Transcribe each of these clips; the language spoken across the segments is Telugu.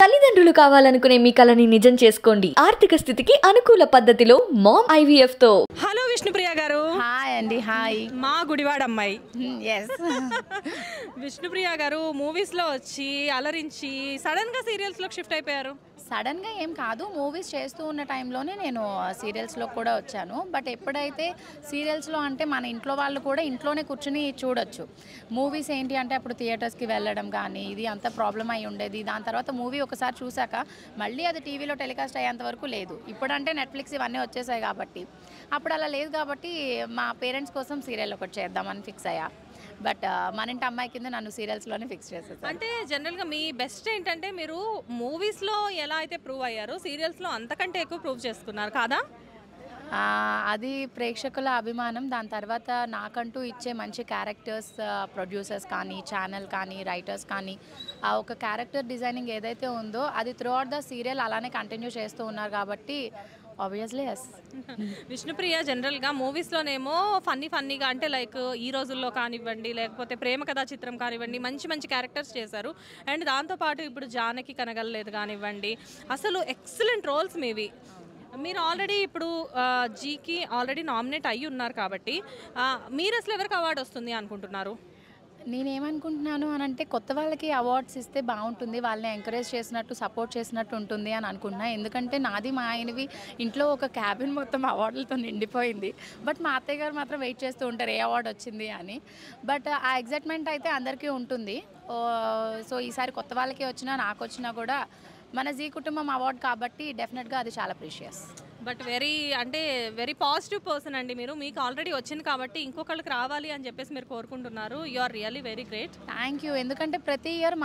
తల్లిదండ్రులు కావాలనుకునే మీ కలని నిజం చేసుకోండి. ఆర్థిక స్థితికి అనుకూల పద్ధతిలో మామ్ IVF తో. హలో విష్ణుప్రియ గారు. హాయ్ అండి. హాయ్. మా గుడివాడ అమ్మాయి. ఎస్. విష్ణుప్రియ గారు మూవీస్ లో వచ్చి అలరించి సడన్ గా సీరియల్స్ లోకి షిఫ్ట్ అయిపోయారు. సడన్గా ఏం కాదు, మూవీస్ చేస్తూ ఉన్న టైంలోనే నేను సీరియల్స్లో కూడా వచ్చాను. బట్ ఎప్పుడైతే సీరియల్స్లో అంటే మన ఇంట్లో వాళ్ళు కూడా ఇంట్లోనే కూర్చుని చూడొచ్చు. మూవీస్ ఏంటి అంటే అప్పుడు థియేటర్స్కి వెళ్ళడం కానీ ఇది అంత ప్రాబ్లం అయి ఉండేది. దాని తర్వాత మూవీ ఒకసారి చూశాక మళ్ళీ అది టీవీలో టెలికాస్ట్ అయ్యేంత వరకు లేదు. ఇప్పుడంటే నెట్ఫ్లిక్స్ ఇవన్నీ వచ్చేసాయి కాబట్టి, అప్పుడు అలా లేదు కాబట్టి మా పేరెంట్స్ కోసం సీరియల్ ఒకటి చేద్దామని ఫిక్స్ అయ్యా. బట్ మన ఇంటి అమ్మాయి కింద నన్ను సీరియల్స్లోనే ఫిక్స్ చేసేసారు. అంటే జనరల్గా మీ బెస్ట్ ఏంటంటే మీరు మూవీస్లో ఎలా అయితే ప్రూవ్ అయ్యారో సీరియల్స్లో అంతకంటే ఎక్కువ ప్రూవ్ చేసుకున్నారు కాదా? అది ప్రేక్షకుల అభిమానం. దాని తర్వాత నాకంటూ ఇచ్చే మంచి క్యారెక్టర్స్, ప్రొడ్యూసర్స్ కానీ ఛానల్ కానీ రైటర్స్ కానీ ఆ ఒక క్యారెక్టర్ డిజైనింగ్ ఏదైతే ఉందో అది త్రూ అవుట్ ద సీరియల్ అలానే కంటిన్యూ చేస్తూ ఉన్నారు కాబట్టి ఆబ్వియస్లీ ఎస్. విష్ణుప్రియ జనరల్గా మూవీస్లోనేమో ఫన్నీగా అంటే లైక్ ఈ రోజుల్లో కానివ్వండి, లేకపోతే ప్రేమ కథా చిత్రం కానివ్వండి, మంచి మంచి క్యారెక్టర్స్ చేశారు. అండ్ దాంతోపాటు ఇప్పుడు జానకి కనగల్లేదు కానివ్వండి, అసలు ఎక్సలెంట్ రోల్స్ మీవి. మీరు ఆల్రెడీ ఇప్పుడు జీకి ఆల్రెడీ నామినేట్ అయ్యి ఉన్నారు కాబట్టి మీరు అసలు ఎవరికి అవార్డు వస్తుంది అనుకుంటున్నారు? నేనేమనుకుంటున్నాను అని అంటే కొత్త వాళ్ళకి అవార్డ్స్ ఇస్తే బాగుంటుంది, వాళ్ళని ఎంకరేజ్ చేసినట్టు సపోర్ట్ చేసినట్టు ఉంటుంది అని అనుకుంటున్నా. ఎందుకంటే నాది మా ఆయనవి ఇంట్లో ఒక క్యాబిన్ మొత్తం అవార్డులతో నిండిపోయింది. బట్ మా అత్తయ్య గారు మాత్రం వెయిట్ చేస్తూ ఉంటారు ఏ అవార్డు వచ్చింది అని. బట్ ఆ ఎగ్జైట్మెంట్ అయితే అందరికీ ఉంటుంది. సో ఈసారి కొత్త వాళ్ళకి వచ్చినా నాకు వచ్చినా కూడా మన జీ కుటుంబం అవార్డు కాబట్టి డెఫినెట్గా అది చాలా precious. But very positive person అండి మీరు. మీకు ఆల్రెడీ వచ్చింది కాబట్టి ఇంకొకళ్ళకి రావాలి అని చెప్పేసి మీరు కోరుకుంటున్నారు. You are really very great. Thank you. ఎందుకంటే ప్రతి ఇయర్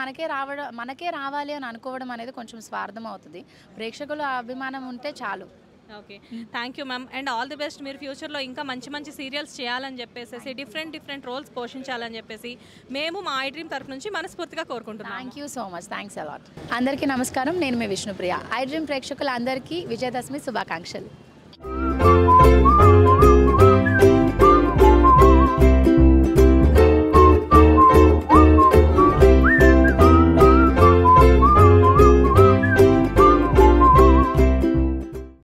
మనకే రావాలి అని అనుకోవడం అనేది కొంచెం స్వార్థం అవుతుంది. ప్రేక్షకుల అభిమానం ఉంటే చాలు. Okay, thank you ma'am. And all the best. మీరు ఫ్యూచర్లో ఇంకా మంచి మంచి సీరియల్స్ చేయాలని చెప్పేసి డిఫరెంట్ రోల్స్ పోషించాలని చెప్పేసి మేము మా ఐ డ్రీమ్ తరఫు నుంచి మనస్ఫూర్తిగా కోరుకుంటున్నాం. Thank you so much. Thanks a lot. అందరికీ నమస్కారం. నేను మీ విష్ణుప్రియ. ఐ డ్రీమ్ ప్రేక్షకులందరికీ విజయదశమి శుభాకాంక్షలు.